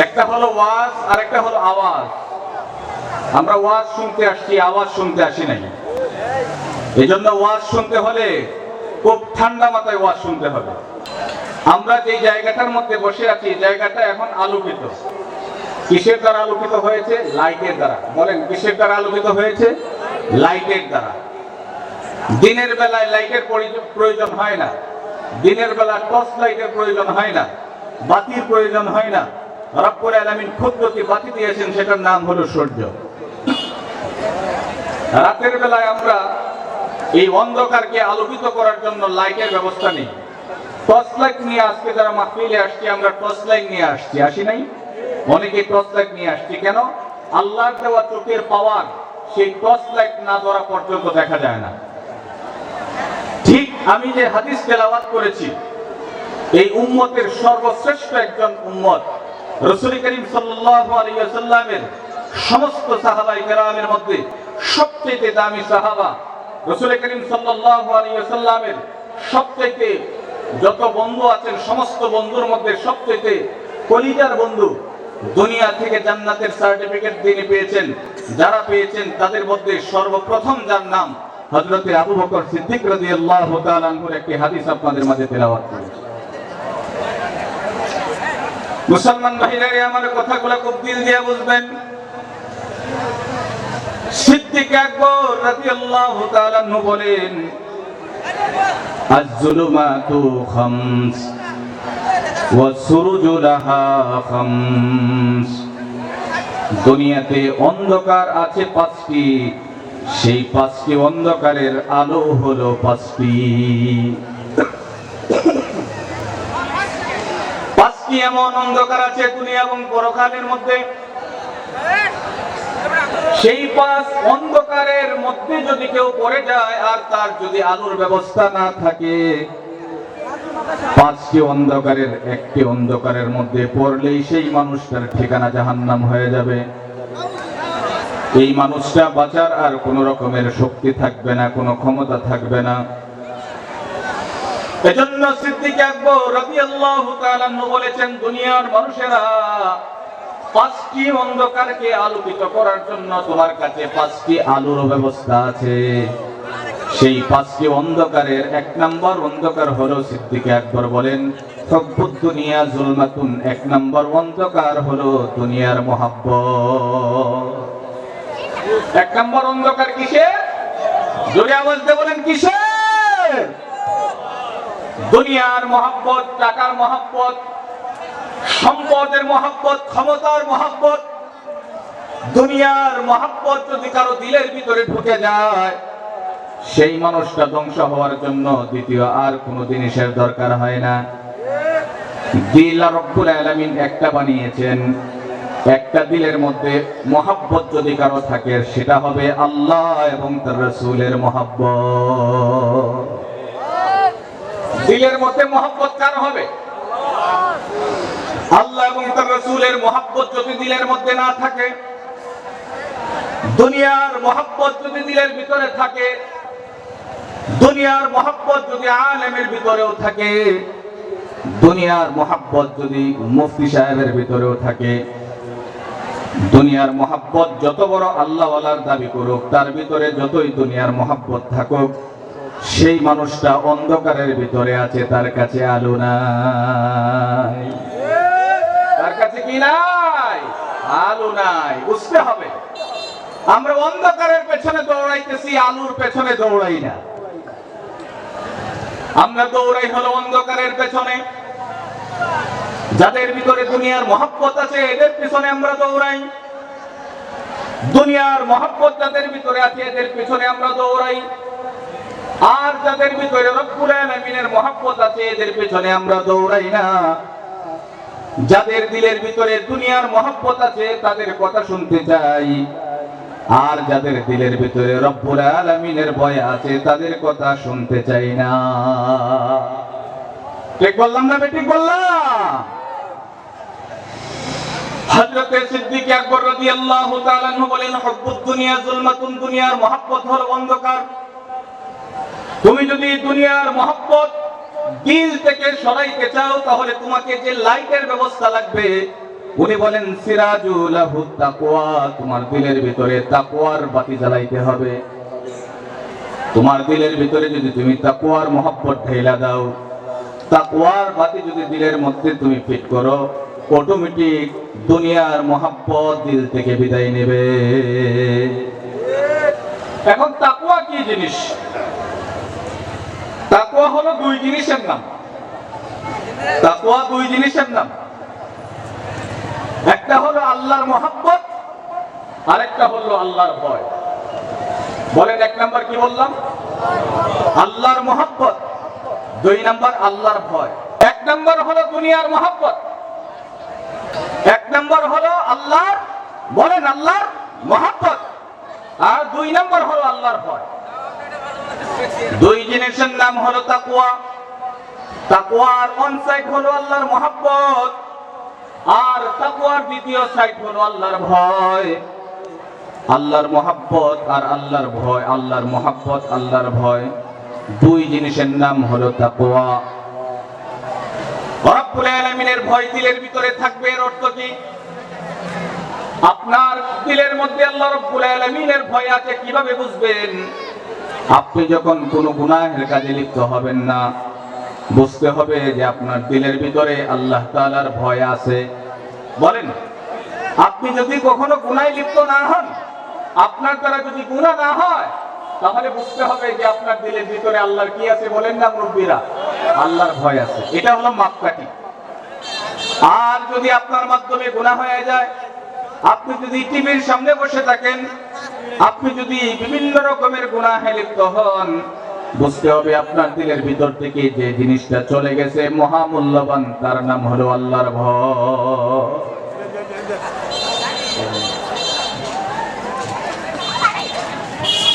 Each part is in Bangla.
একটা হলো ওয়াজ আর একটা হলো আওয়াজ। আমরা ওয়াজ শুনতে আসছি, আওয়াজ শুনতে আসি নাই। এই জন্য ওয়াজ শুনতে হলে খুব ঠান্ডা মাথায় ওয়াজ শুনতে হবে। আমরা যে জায়গাটার মধ্যে বসে আছি, জায়গাটা এখন আলোকিত। কিসের দ্বারা আলোকিত হয়েছে? লাইটের দ্বারা। বলেন, কিসের দ্বারা আলোকিত হয়েছে? লাইটের দ্বারা। দিনের বেলায় লাইটের প্রয়োজন হয় না, দিনের বেলা টর্চ লাইটের প্রয়োজন হয় না, বাতির প্রয়োজন হয় না। রব্বুল আলামিন ক্ষুদ্রটি বাতি দিয়েছেন, সেটার নাম হলো সূর্য। রাতের বেলায় আমরা এই অন্ধকারকে আলোকিত করার জন্য লাইটের ব্যবস্থা নেই। টর্চ লাইট নিয়ে আজকে যারা মাহফিলে আসছি, আমরা টর্চ লাইট নিয়ে আসছি, আসি নাই? অনেকে টর্চ লাইট নিয়ে আসছি। কেন? আল্লাহর দেওয়া চোখের পাওয়ার সেই টর্চ লাইট না ধরা পর্যন্ত দেখা যায় না। ঠিক আমি যে হাদিস তেলাওয়াত করেছি, এই উম্মতের সর্বশ্রেষ্ঠ একজন উম্মত রাসূল করিম সাল্লাল্লাহু আলাইহি ওয়াসাল্লামের সমস্ত সাহাবায়ে কেরামের মধ্যে সবচেয়ে দামি সাহাবা, রাসূল করিম সাল্লাল্লাহু আলাইহি ওয়াসাল্লামের সবচেয়ে যত বন্ধু আছেন, সমস্ত বন্ধুর মধ্যে সবচেয়ে কলিজার বন্ধু, দুনিয়া থেকে জান্নাতের সার্টিফিকেট তিনি পেয়েছেন। যারা পেয়েছেন তাদের মধ্যে সর্বপ্রথম যার নাম হযরত আবু বকর সিদ্দিক রাদিয়াল্লাহু তাআলা আনহুর একটি হাদিস আপনাদের মাঝে তেলাওয়াত করেছি। মুসলমান ভাইরা, আমার কথাগুলো খুব দিল দিয়ে বুঝবেন। সিদ্দিক আকবর রাদিয়াল্লাহু তাআলা আনহু বলেন, আয-যুলুমাতু খামস ওয়াস-সুরুজু লাহা খামস। দুনিয়াতে অন্ধকার আছে পাঁচটি, সেই পাঁচটি অন্ধকারের আলো হলো পাঁচটি। পাঁচটি এমন অন্ধকার আছে দুনিয়া এবং পরকালের মধ্যে, সেই পাঁচ অন্ধকারের মধ্যে যদি কেউ পড়ে যায় আর তার যদি আলোর ব্যবস্থা না থাকে, পাঁচটি অন্ধকারের একটি অন্ধকারের মধ্যে পড়লেই সেই মানুষটার ঠিকানা জাহান্নাম হয়ে যাবে। এই মানুষটা বাঁচার আর কোন রকমের শক্তি থাকবে না, কোনো ক্ষমতা থাকবে না। এজন্য সিদ্দিক আকবর রাদিয়াল্লাহু তাআলা আনহু বলেছেন, দুনিয়ার মানুষেরা, পাঁচটি অন্ধকারকে আলোকিত করার জন্য তোমার কাছে পাঁচটি আলোর ব্যবস্থা আছে। সেই পাঁচটি অন্ধকারের এক নম্বর অন্ধকার হলো, সিদ্দিক আকবর বলেন, হুব্বুদ দুনিয়া যুলমাতুন। এক নম্বর অন্ধকার হলো দুনিয়ার মহব্বত। এক নম্বর অন্ধকার কিসের? জোরে আওয়াজ দিয়ে বলেন, কিসের? দুনিয়ার মহব্বত, টাকার মহব্বত, সম্পদের মহব্বত, ক্ষমতার মহব্বত। দুনিয়ার মহব্বত যদি কারো দিলের ভিতরে ঢুকে যায়, সেই মানুষটা ধ্বংস হওয়ার জন্য দ্বিতীয় আর কোনো জিনিসের দরকার হয় না। দিল রব্বুল আলামিন একটা বানিয়েছেন, একটা দিলের মধ্যে মহব্বত যদি কারো থাকে, সেটা হবে আল্লাহ এবং তার রাসূলের মহব্বত। দিলের মধ্যে মহব্বত কার হবে? আল্লাহ এবং তার রাসূলের মহব্বত যদি দিলের মধ্যে না থাকে, দুনিয়ার মহব্বত যদি দিলের ভিতরে থাকে, দুনিয়ার মহব্বত যদি আলেমের ভিতরেও থাকে, দুনিয়ার মহব্বত যদি মুফতি সাহেবের ভিতরেও থাকে, দুনিয়ার মহব্বত যত বড় আল্লাহওয়ালার দাবি করুক, তার ভিতরে যতই দুনিয়ার মহব্বত থাকুক, সেই মানুষটা অন্ধকারের ভিতরে আছে, তার কাছে আলো নাই। তার কাছে কি নাই? আলো নাই। বুঝতে হবে, আমরা অন্ধকারের পেছনে দৌড়াইতেছি, আলোর পেছনে দৌড়াই না। আমরা দৌড়াই হলো অন্ধকারের পেছনে। যাদের ভিতরে দুনিয়ার মহব্বত আছে, এদের পিছনে আমরা দৌড়াই। দুনিয়ার মহব্বত যাদের ভিতরে আছে, এদের পিছনে আমরা দৌড়াই। আর যাদের ভিতরে রব্বুল আলামিনের মহব্বত আছে, এদের পিছনে আমরা দৌড়াই না। যাদের দিলের ভিতরে দুনিয়ার মহব্বত আছে, তাদের কথা শুনতে চাই। আর যাদের দিলের ভিতরে রব্বুল আলামিনের ভয় আছে, তাদের কথা শুনতে চাই না। ঠিক বললাম না? ঠিক বললাম? হযরত সিদ্দিক আকবর রাদিয়াল্লাহু তাআলা আনহু বলেন, হুব্বুদ দুনিয়া যুলমাতুন। দুনিয়ার মহব্বত হলো অন্ধকার। তুমি যদি দুনিয়ার মহব্বত দিল থেকে সরাইতে চাও, তাহলে তোমাকে যে লাইটের ব্যবস্থা লাগবে, উনি বলেন সিরাজুলাহু তাকওয়া, তোমার দিলের ভিতরে তাকওয়ার বাতি জ্বালাইতে হবে। তোমার দিলের ভিতরে যদি তুমি তাকওয়ার মহব্বত ঢেলা দাও, তাকওয়ার বাতি যদি দিলের মধ্যে তুমি ফিট করো, অটোমেটিক দুনিয়ার মহব্বত দিল থেকে বিদায় নেবে। এখন তাকওয়া কি জিনিস? তাকওয়া হলো দুই জিনিসের নাম। তাকওয়া দুই জিনিসের নাম। একটা হলো আল্লাহর মহব্বত, আরেকটা হলো আল্লাহর ভয়। বলেন, এক নাম্বার কি বললাম? আল্লাহর মহব্বত। দুই নাম্বার আল্লাহর ভয়। এক নাম্বার হলো দুনিয়ার মহব্বত, এক নাম্বার হলো আল্লাহর, বলেন, আল্লাহর মহব্বত, আর দুই নাম্বার হলো আল্লাহর ভয়। দুই জিনিসের নাম হলো তাকওয়া। তাকওয়ার ওয়ান সাইড হলো আল্লাহর মহব্বত, আর তাকওয়ার দ্বিতীয় সাইড হলো আল্লাহর ভয়। আল্লাহর মহব্বত আর আল্লাহর ভয়, আল্লাহর মহব্বত আল্লাহর ভয়, দুই জিনিসের নাম হলো তাকওয়া। রব্বুল আলামিনের ভয় দিলের ভিতরে থাকবে, এর অর্থ কি? আপনার দিলের মধ্যে আল্লাহ রব্বুল আলামিনের ভয় আছে কিভাবে বুঝবেন? আপনি যখন কোনো গুনাহের কাজে লিপ্ত হবেন না, বুঝতে হবে যে আপনার দিলের ভিতরে আল্লাহ তাআলার ভয় আছে। বলেন, আপনি যদি কখনো গুনাহে লিপ্ত না হন, আপনার দ্বারা যদি গুনাহ না হয়, তাহলে বুঝতে হবে যে আপনার দিলের ভিতরে আল্লাহর কি আছে? বলেন না মুরব্বীরা, আল্লাহর ভয় আছে। এটা হলো মাপকাঠি। আর যদি আপনার মাধ্যমে গুনাহ হয়ে যায়, আপনি যদি টিভির সামনে বসে থাকেন, আপনি যদি বিভিন্ন রকমের গুনাহে লিপ্ত হন, বুঝতে হবে আপনার দিলের ভিতর থেকে যে জিনিসটা চলে গেছে মহামূল্যবান, তার নাম হলো আল্লাহর ভয়।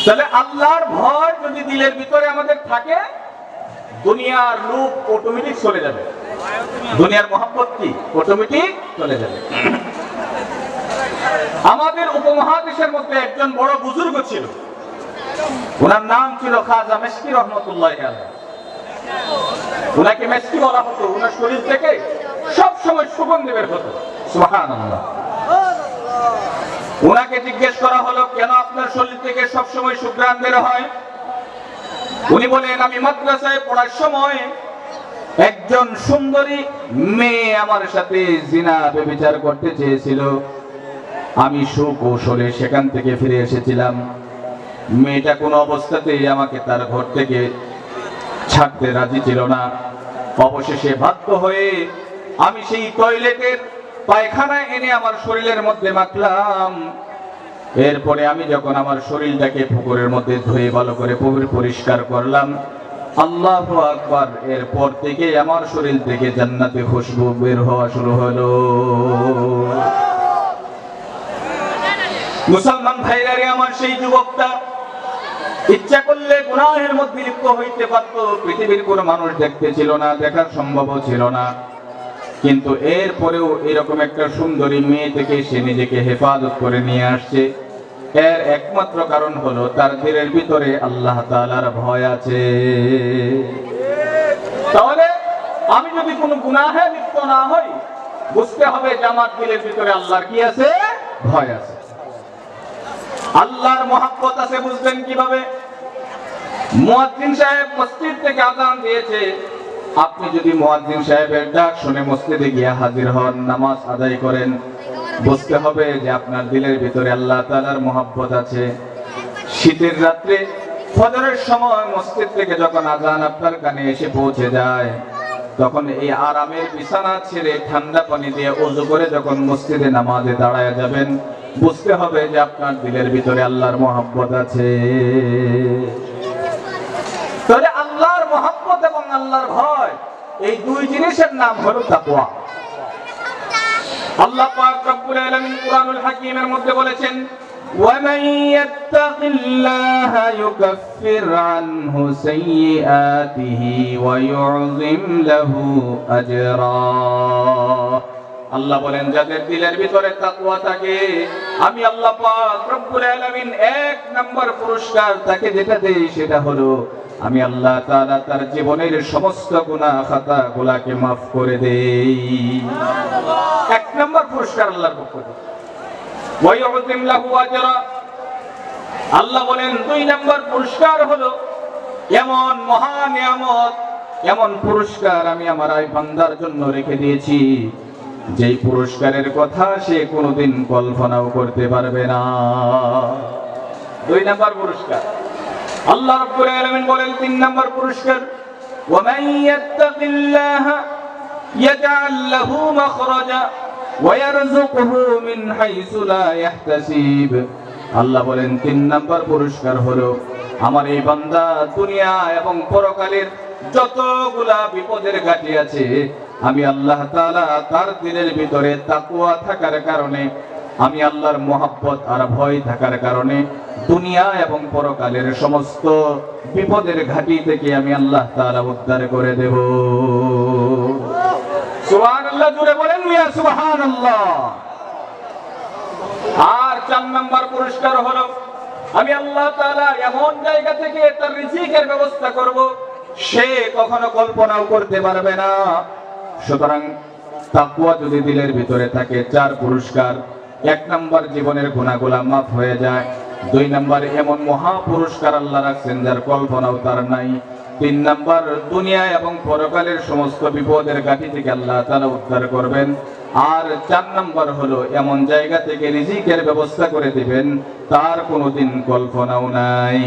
তাহলে আল্লাহর ভয় যদি দিলের ভিতরে আমাদের থাকে, দুনিয়ার লোভ অটোমেটিক চলে যাবে, দুনিয়ার মহব্বত কি অটোমেটিক চলে যাবে। আমাদের উপমহাদেশের মধ্যে একজন বড় বুজুর্গ ছিল, ওনার নাম ছিল খাজা মেশকি রহমতুল্লাহ আলাইহি। ওনাকে মেশকি বলা হতো, ওনার শরীর থেকে সব সময় সুগন্ধি বের হতো। সুবহানাল্লাহ। ওনাকে জিজ্ঞেস করা হলো, কেন আপনার শরীর থেকে সব সময় সুঘ্রাণ বের হয়? উনি বলেন, আমি মাদ্রাসায় পড়ার সময় একজন সুন্দরী মেয়ে আমার সাথে জিনা ব্যভিচার করতে চেয়েছিল। আমি সুকৌশলে সেখান থেকে ফিরে এসেছিলাম। মেয়েটা কোনো অবস্থাতেই আমাকে তার ঘর থেকে ছাড়তে রাজি ছিল না। অবশেষে বাধ্য হয়ে আমি সেই টয়লেটের পায়খানা এনে আমার শরীরের মধ্যে মাখলাম। এরপরে আমি যখন আমার শরীরটাকে পুকুরের মধ্যে ধুয়ে ভালো করে পরিষ্কার করলাম, আল্লাহু আকবার, এরপর থেকে আমার শরীর থেকে জান্নাতে খুশবু বের হওয়া শুরু হলো। মুসলমান ভাইরা রে আমার, সেই যুবকটা ইচ্ছা করলে গুনাহের মধ্যে লিপ্ত হইতে পারত। পৃথিবীর কোনো মানুষ দেখতে ছিল না, দেখার সম্ভব ছিল না, কিন্তু এরপরেও এরকম একটা সুন্দরী মেয়ে থেকে সে নিজেকে হেফাজত করে নিয়ে আসছে। এর একমাত্র কারণ হলো তার দিলের ভিতরে আল্লাহ তাআলার ভয় আছে। তাহলে আমি যদি কোনো গুনাহে লিপ্ত না হই, বুঝতে হবে যে আমার দিলের ভিতরে আল্লাহর কি আছে? ভয় আছে। আল্লাহর মহব্বত আছে বুঝবেন কিভাবে? মুয়াজ্জিন সাহেব মসজিদ থেকে আযান দিয়েছে, আপনি যদি মুয়াজ্জিন সাহেবের ডাক শুনে মসজিদে গিয়ে হাজির হন, নামাজ আদায় করেন, বুঝতে হবে যে আপনার দিলের ভিতরে আল্লাহ তাআলার মহব্বত আছে। শীতের রাত্রে ফজরের সময় মসজিদ থেকে যখন আযান আপনার কানে এসে পৌঁছে যায়, তখন এই আরামের বিছানা ছেড়ে ঠান্ডা পানি দিয়ে ওযু করে যখন মসজিদে নামাজে দাঁড়ায় যাবেন, বুঝতে হবে যে আপনার দিলের ভিতরে আল্লাহর মহব্বত আছে। তাহলে আল্লাহর মহব্বত এবং আল্লাহর ভয়, এই দুই জিনিসের নাম হলো তাকওয়া। আল্লাহ পাক রব্বুল আলামিন কুরআনুল হাকীমের মধ্যে বলেছেন, وَمَن يَتَّقِ اللَّهَ يُكَفِّرْ عَنْهُ سَيِّئَاتِهِ وَيُعْظِمْ لَهُ أَجْرًا। আল্লাহ বলেন, যাদের দিলের ভিতরে তাকওয়া থাকে, আমি আল্লাহ পাক রব্বুল আলামিন এক নাম্বার পুরস্কার তাকে যেটা দেই সেটা হলো আমি আল্লাহ তাআলা তার জীবনের সমস্ত গুনাহ খাতা গুলাকে মাফ করে দেই। এক নম্বর পুরস্কার আল্লাহর পক্ষ থেকে। ওয়া ইউযিম লাহু আজরা, আল্লাহ বলেন 2 নম্বর পুরস্কার হলো এমন মহা নিয়ামত, এমন পুরস্কার আমি আমার এই বান্দার জন্য রেখে দিয়েছি, যেই পুরস্কারের কথা সে কোনোদিন কল্পনাও করতে পারবে না। 2 নম্বর পুরস্কার। আল্লাহ রাব্বুল আলামিন বলেন 3 নম্বর পুরস্কার, ওয়া মান ইয়াত্তাকিল্লাহা ইয়াজআল লাহু মাখরাজা ওয়া ইয়ারযুকহু মিন হাইসু লা ইয়াহতাসিব। আল্লাহ বলেন 3 নম্বর পুরস্কার হলো আমার এই বান্দা দুনিয়া এবং পরকালের যতগুলা বিপদের ঘাটি আছে, আমি আল্লাহ তাআলা তার দিলের ভিতরে তাকওয়া থাকার কারণে, আমি আল্লাহর মহব্বত আর ভয় থাকার কারণে দুনিয়া এবং পরকালের সমস্ত বিপদের ঘাটি থেকে আমি আল্লাহ তাআলা উদ্ধার করে দেব। সুবহানাল্লাহ, জোরে বলেন মিয়া সুবহানাল্লাহ। আর 4 নম্বর পুরস্কার হলো আমি আল্লাহ তাআলা এমন জায়গা থেকে তার রিজিকের ব্যবস্থা করব সে কখনো কল্পনাও করতে পারবে না। সুতরাং তাকওয়া যদি দিলের ভিতরে থাকে, 4 পুরস্কার। 1 নম্বর জীবনের গুনাহগুলো মাফ হয়ে যায়। 2 নম্বর এমন মহা পুরস্কার আল্লাহ রাখছেন যার কল্পনাও তার নাই। 3 নম্বর দুনিয়া এবং পরকালের সমস্ত বিপদের ঘাটি থেকে আল্লাহ তাআলা উদ্ধার করবেন। আর 4 নম্বর হলো এমন জায়গা থেকে রিজিকের ব্যবস্থা করে দিবেন তার কোনোদিন কল্পনাও নাই।